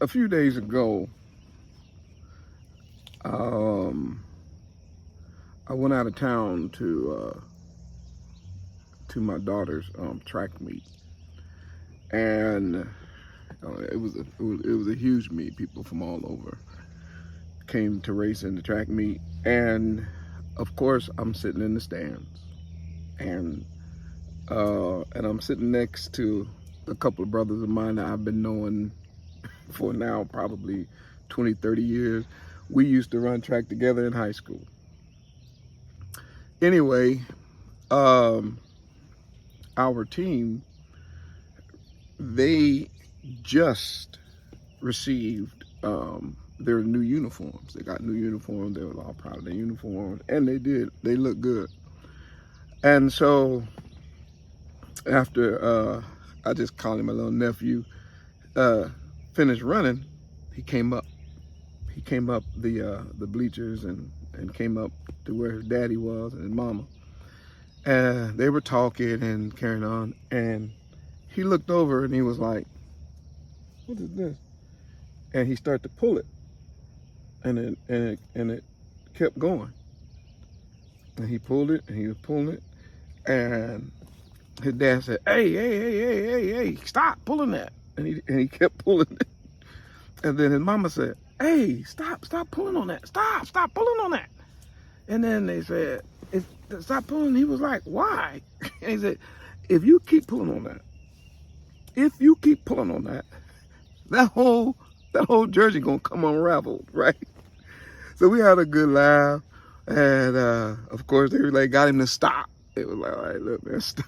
a few days ago, I went out of town to my daughter's track meet, and it was a huge meet. People from all over came to race in the track meet, and of course I'm sitting in the stands, and I'm sitting next to a couple of brothers of mine that I've been knowing for now probably 20, 30 years. We used to run track together in high school. Anyway, our team, they just received their new uniforms. They got new uniforms. They were all proud of their uniforms, and they looked good. And so after I just called him my little nephew, finished running, he came up the bleachers and came up to where his daddy was and his mama. And they were talking and carrying on, and he looked over and he was like, "What is this?" And he started to pull it, and it kept going. And he pulled it, and he was pulling it, and his dad said, hey, stop pulling that. And he kept pulling it. And then his mama said, "Hey, stop pulling on that. Stop pulling on that." And then they said, "Stop pulling." He was like, "Why?" And he said, if you keep pulling on that, that whole jersey gonna come unraveled, right? So we had a good laugh, and of course they got him to stop. It was like, "All right, look, man, stop."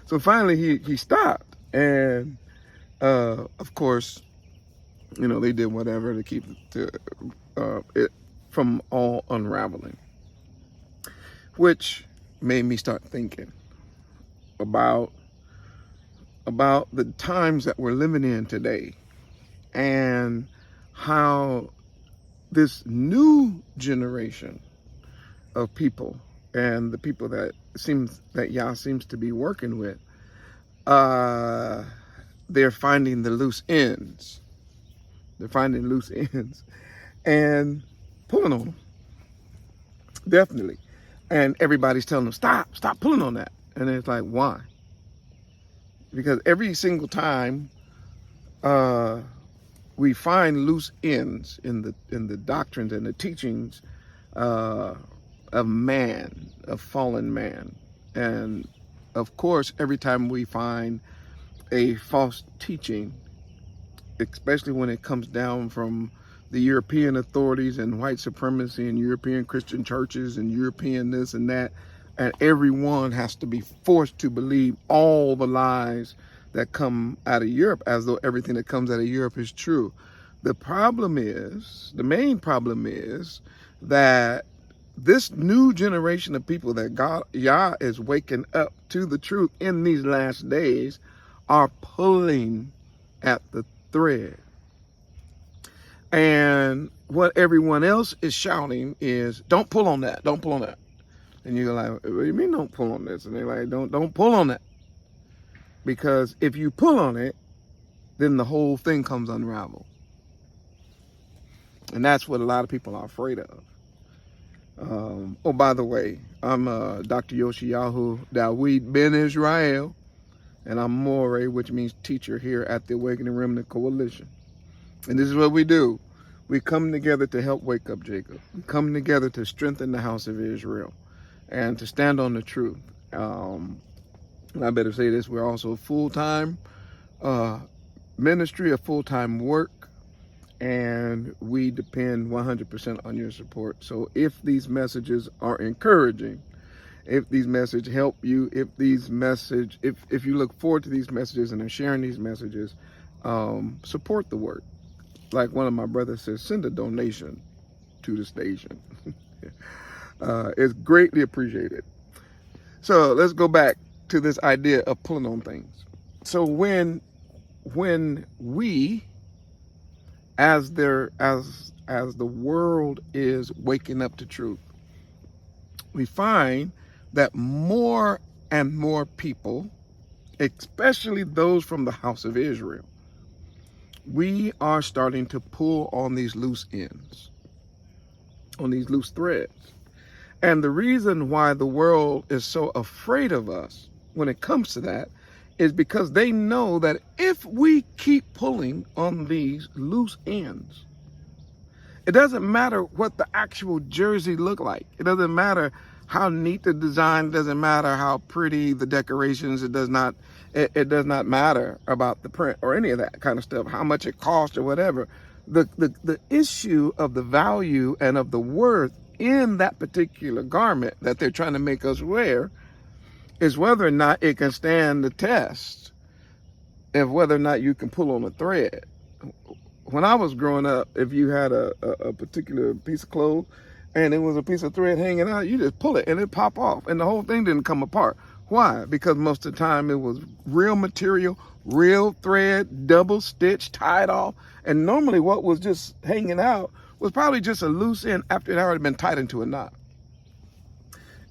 So finally he stopped, and of course, they did whatever to keep it from all unraveling, which made me start thinking about the times that we're living in today, and how this new generation of people, and the people that Yah seems to be working with, they're finding the loose ends. They're finding loose ends and pulling on them. Definitely. And everybody's telling them, stop pulling on that. And it's like, why? Because every single time we find loose ends in the doctrines and the teachings of man, of fallen man. And of course, every time we find a false teaching, especially when it comes down from the European authorities and white supremacy and European Christian churches and European this and that, and everyone has to be forced to believe all the lies that come out of Europe, as though everything that comes out of Europe is true. The main problem is that this new generation of people that Yah is waking up to the truth in these last days are pulling at the thread. And what everyone else is shouting is, "Don't pull on that, don't pull on that." And you're like, "What do you mean don't pull on this?" And they're like, don't pull on that. Because if you pull on it, then the whole thing comes unraveled. And that's what a lot of people are afraid of. Oh, by the way, I'm Dr. Yoshiyahu Dawid Ben Israel, and I'm Moreh, which means teacher, here at the Awakening Remnant Coalition. And this is what we do. We come together to help wake up Jacob. We come together to strengthen the house of Israel and to stand on the truth. And I better say this, we're also a full-time ministry, a full-time work, and we depend 100% on your support. So if these messages are encouraging, if these messages help you, if you look forward to these messages and are sharing these messages, support the work. Like one of my brothers says, send a donation to the station. It's greatly appreciated. So let's go back to this idea of pulling on things. So when we, as the world is waking up to truth, we find that more and more people, especially those from the house of Israel, we are starting to pull on these loose ends, on these loose threads. And the reason why the world is so afraid of us when it comes to that is because they know that if we keep pulling on these loose ends, it doesn't matter what the actual jersey look like. It doesn't matter how neat the design. It doesn't matter how pretty the decorations. It does not matter about the print or any of that kind of stuff, how much it costs or whatever. The issue of the value and of the worth in that particular garment that they're trying to make us wear is whether or not it can stand the test of whether or not you can pull on a thread. When I was growing up, if you had a particular piece of clothes and it was a piece of thread hanging out, you just pull it and it pop off and the whole thing didn't come apart. Why? Because most of the time it was real material, real thread, double stitched, tied off. And normally what was just hanging out was probably just a loose end after it had already been tied into a knot.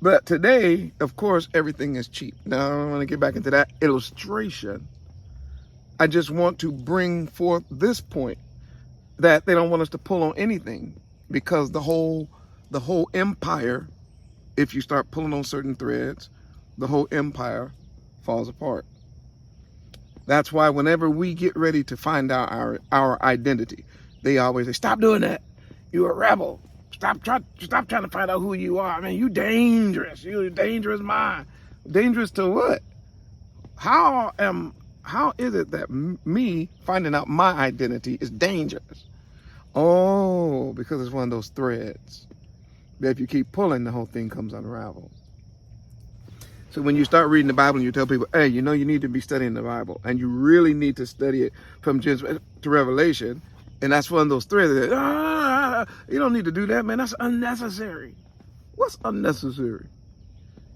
But today, of course, everything is cheap. Now, I don't want to get back into that illustration. I just want to bring forth this point that they don't want us to pull on anything, because the whole empire, if you start pulling on certain threads, the whole empire falls apart. That's why whenever we get ready to find out our identity, they always say, stop doing that. You're a rebel. Stop trying to find out who you are. I mean, you dangerous. You're a dangerous mind. Dangerous to what? How is it that me finding out my identity is dangerous? Oh, because it's one of those threads that if you keep pulling, the whole thing comes unraveled. So when you start reading the Bible and you tell people, hey, you know, you need to be studying the Bible and you really need to study it from Genesis to Revelation, and that's one of those threads that, you don't need to do that, man. That's unnecessary. What's unnecessary?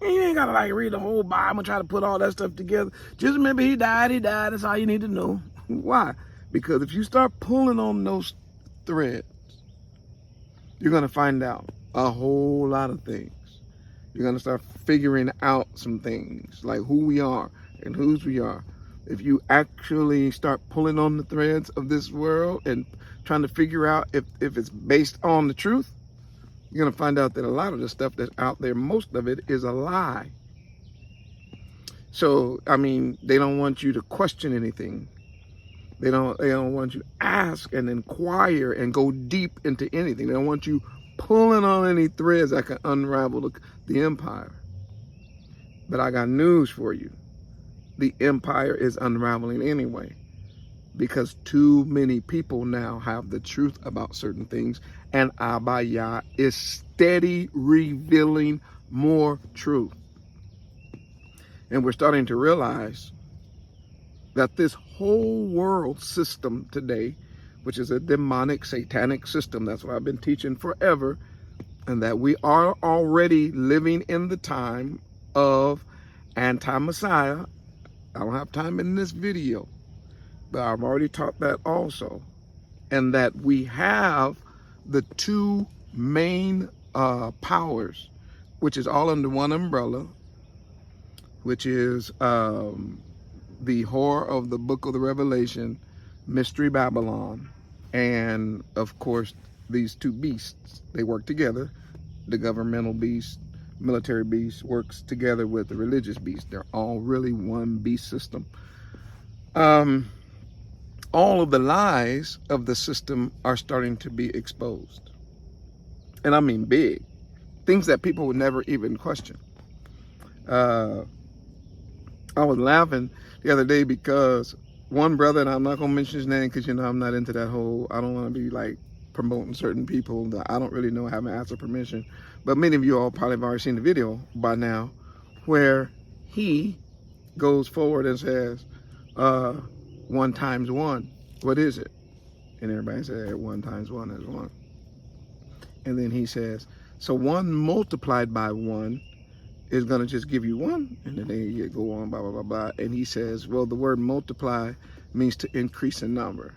You ain't gotta like read the whole Bible and try to put all that stuff together. Just remember he died. That's all you need to know. Why? Because if you start pulling on those threads, you're gonna find out a whole lot of things. You're gonna start figuring out some things, like who we are and whose we are. If you actually start pulling on the threads of this world and trying to figure out if it's based on the truth, you're going to find out that a lot of the stuff that's out there, most of it is a lie. So, I mean, they don't want you to question anything. They don't want you to ask and inquire and go deep into anything. They don't want you pulling on any threads that can unravel the empire. But I got news for you. The empire is unraveling anyway, because too many people now have the truth about certain things, and Abba Yah is steady revealing more truth. And we're starting to realize that this whole world system today, which is a demonic, satanic system, that's what I've been teaching forever, and that we are already living in the time of anti-Messiah. I don't have time in this video, but I've already taught that also. And that we have the two main powers, which is all under one umbrella, which is the horror of the book of the Revelation, Mystery Babylon, and of course these two beasts. They work together. The governmental beast, military beast works together with the religious beast. They're all really one beast system. All of the lies of the system are starting to be exposed. And I mean big. Things that people would never even question. I was laughing the other day because one brother, and I'm not going to mention his name because, you know, I'm not into that whole, I don't want to be like promoting certain people that I don't really know, haven't asked for permission. But many of you all probably have already seen the video by now where he goes forward and says, 1 times 1, what is it? And everybody said 1 times 1 is 1. And then he says, so 1 multiplied by 1 is going to just give you 1. And then they go on, blah, blah, blah, blah. And he says, well, the word multiply means to increase in number,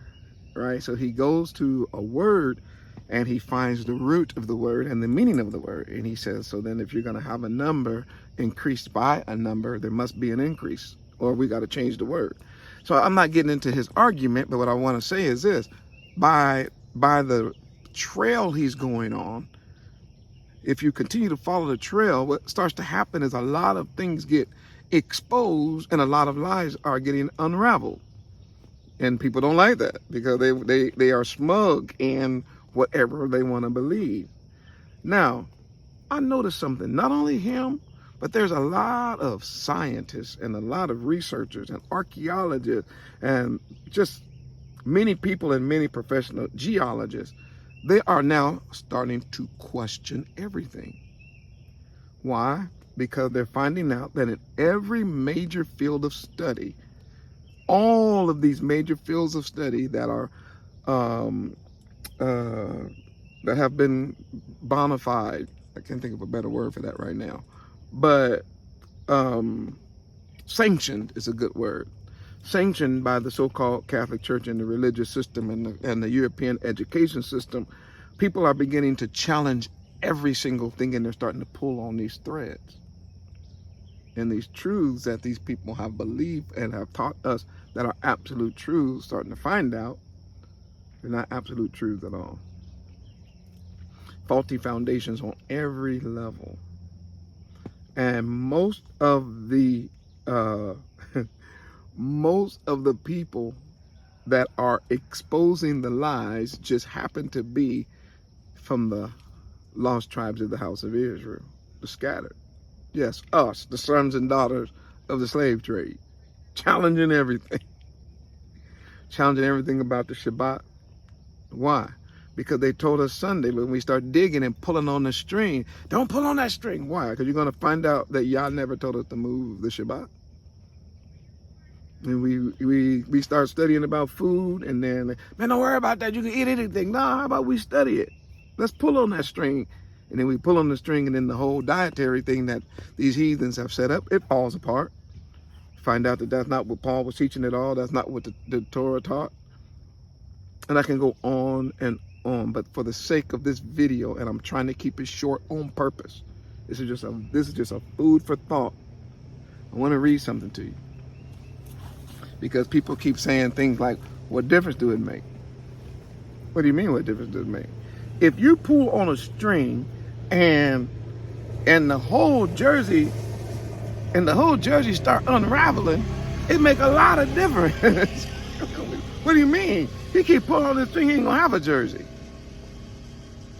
right? So he goes to a word and he finds the root of the word and the meaning of the word. And he says, so then if you're going to have a number increased by a number, there must be an increase, or we got to change the word. So I'm not getting into his argument, but what I want to say is this: by the trail he's going on, if you continue to follow the trail, what starts to happen is a lot of things get exposed and a lot of lies are getting unraveled. And people don't like that because they are smug in whatever they want to believe. Now, I noticed something, not only him, but there's a lot of scientists and a lot of researchers and archaeologists and just many people and many professional geologists. They are now starting to question everything. Why? Because they're finding out that in every major field of study, all of these major fields of study that are that have been bona fide, I can't think of a better word for that right now, but sanctioned is a good word. Sanctioned by the so-called Catholic Church and the religious system and the European education system, people are beginning to challenge every single thing, and they're starting to pull on these threads. And these truths that these people have believed and have taught us that are absolute truths, starting to find out they're not absolute truths at all. Faulty foundations on every level. And most of the people that are exposing the lies just happen to be from the lost tribes of the house of Israel, the scattered. Yes, us, the sons and daughters of the slave trade, challenging everything. Challenging everything about the Shabbat. Why? Because they told us Sunday, when we start digging and pulling on the string, don't pull on that string. Why? Because you're going to find out that Yah never told us to move the Shabbat. And we start studying about food, and then, man, don't worry about that. You can eat anything. Nah, how about we study it? Let's pull on that string. And then we pull on the string, and then the whole dietary thing that these heathens have set up, it falls apart. Find out that that's not what Paul was teaching at all. That's not what the Torah taught. And I can go on and on, but for the sake of this video, and I'm trying to keep it short on purpose, this is just a food for thought. I want to read something to you, because people keep saying things like, what difference do it make? What do you mean, what difference does it make? If you pull on a string and the whole jersey start unraveling, it make a lot of difference. What do you mean? He keep pulling on this string, he ain't gonna have a jersey.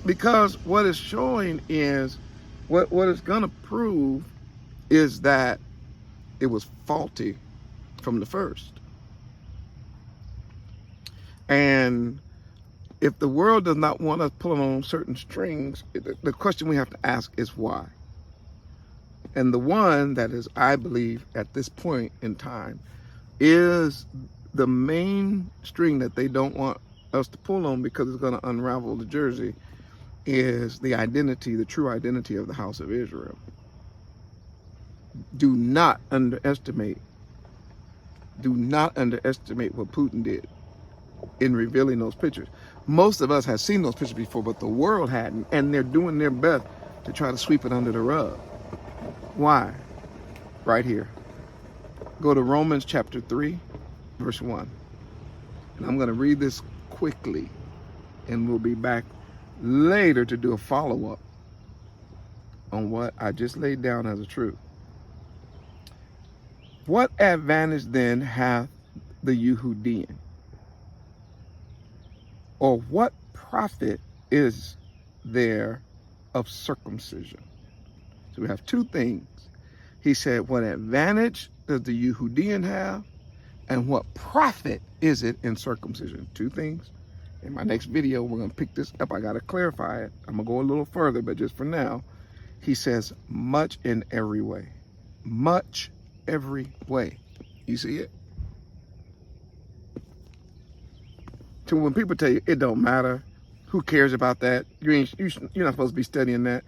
Because what it's showing is, what it's gonna prove is that it was faulty from the first. And if the world does not want us pulling on certain strings, the question we have to ask is why? And the one that is, I believe, at this point in time, is the main string that they don't want us to pull on because it's going to unravel the jersey, is the identity, the true identity of the house of Israel. Do not underestimate what Putin did in revealing those pictures. Most of us have seen those pictures before, but the world hadn't, and they're doing their best to try to sweep it under the rug. Why? Right here. Go to Romans chapter 3, verse 1. And I'm going to read this quickly, and we'll be back later to do a follow-up on what I just laid down as a truth. What advantage then hath the Yehudim? Or what profit is there of circumcision? So we have two things. He said, what advantage does the Yehudim have? And what profit is it in circumcision? Two things. In my next video, we're going to pick this up. I got to clarify it. I'm going to go a little further, but just for now, he says, much in every way. Much every way. You see it? So when people tell you it don't matter, who cares about that? You're not supposed to be studying that.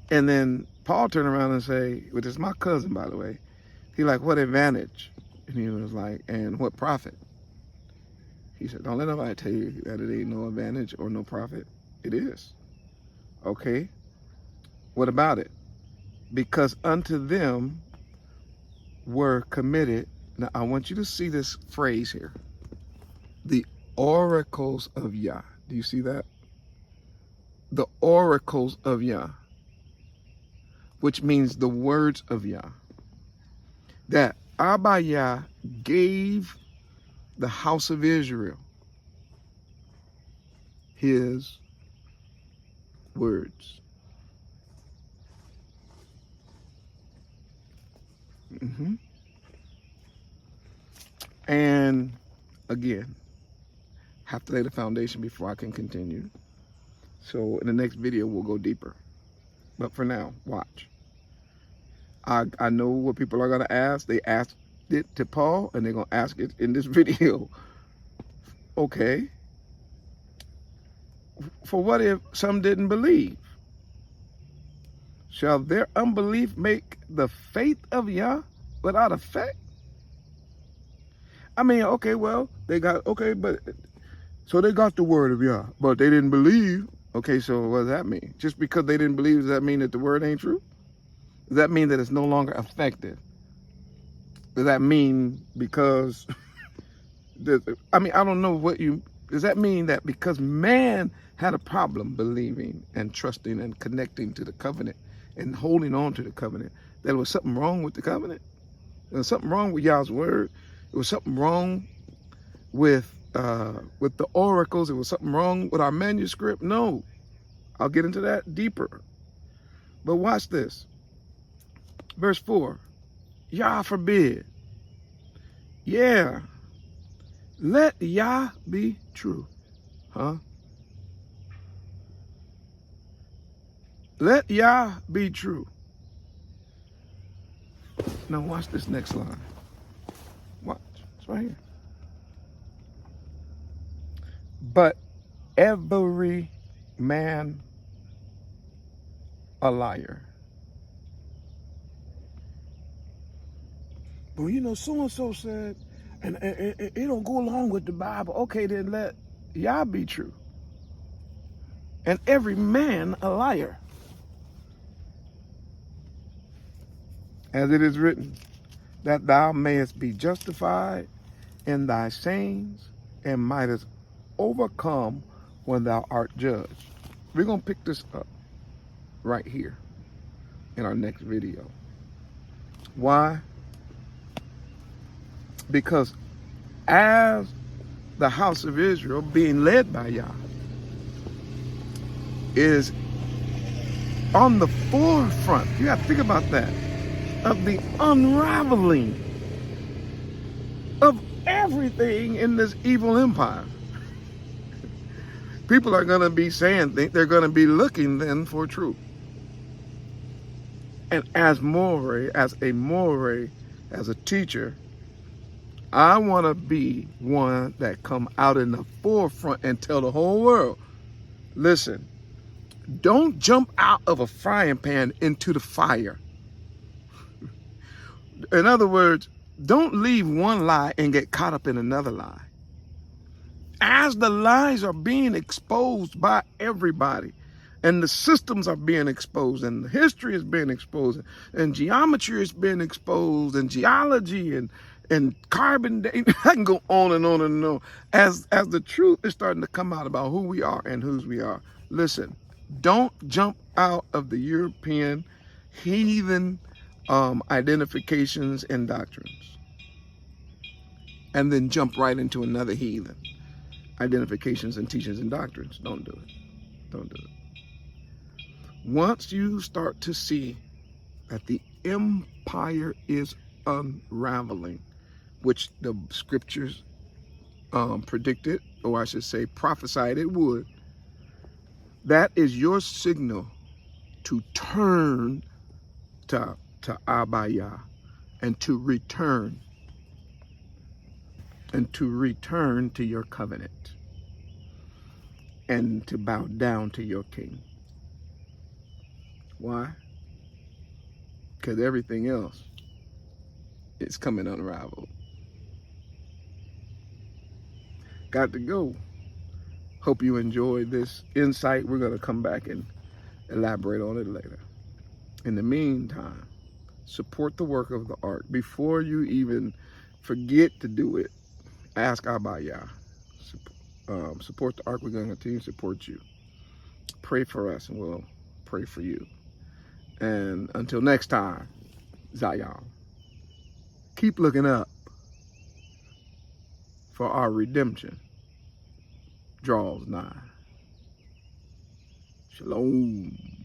And then Paul turned around and say, which is my cousin, by the way, he like, what advantage? And he was like, and what profit? He said, don't let nobody tell you that it ain't no advantage or no profit. It is. Okay. What about it? Because unto them were committed Now, I want you to see this phrase here. The oracles of Yah. Do you see that? The oracles of Yah, which means the words of Yah. That Abba Yah gave the house of Israel his words. And again, have to lay the foundation before I can continue. So in the next video, we'll go deeper. But for now, watch. I know what people are going to ask. They asked it to Paul, and they're going to ask it in this video. Okay. For what if some didn't believe? Shall their unbelief make the faith of Yah without effect? I mean, okay, well, they got, okay, but, so they got the word of Yah, but they didn't believe. Okay, so what does that mean? Just because they didn't believe, does that mean that the word ain't true? Does that mean that it's no longer effective? Does that mean because, I mean, I don't know what you, does that mean that because man had a problem believing and trusting and connecting to the covenant and holding on to the covenant, there was something wrong with the covenant? There was something wrong with Yah's word? There was something wrong with the oracles? There was something wrong with our manuscript? No. I'll get into that deeper. But watch this. Verse 4. Yah forbid. Yeah. Let Yah be true. Huh? Let Yah be true. Now watch this next line. Watch. It's right here. But every man a liar. Well, you know, so-and-so said, and it don't go along with the Bible. Okay, then let Yah be true. And every man a liar. As it is written, that thou mayest be justified in thy sayings and mightest overcome when thou art judged. We're going to pick this up right here in our next video. Why? Because as the house of Israel being led by Yah is on the forefront, you got to think about that, of the unraveling of everything in this evil empire. People are going to be saying, they're going to be looking then for truth. And as a teacher, I want to be one that come out in the forefront and tell the whole world, listen, don't jump out of a frying pan into the fire. In other words, don't leave one lie and get caught up in another lie. As the lies are being exposed by everybody, and the systems are being exposed, and the history is being exposed, and geometry is being exposed, and geology, and carbon dating, I can go on and on and on. As the truth is starting to come out about who we are and whose we are. Listen, don't jump out of the European heathen identifications and doctrines, and then jump right into another heathen identifications and teachings and doctrines. Don't do it. Don't do it. Once you start to see that the empire is unraveling, which the scriptures predicted, or I should say prophesied it would, that is your signal to turn to Abba Yah and to return to your covenant and to bow down to your king. Why? Because everything else is coming unraveled. Got to go. Hope you enjoyed this insight. We're going to come back and elaborate on it later. In the meantime, support the work of the Ark. Before you even forget to do it, ask Abba Yah. Support the Ark. We're going to continue to support you. Pray for us, and we'll pray for you. And until next time, Zion, keep looking up, for our redemption draws nigh. Shalom.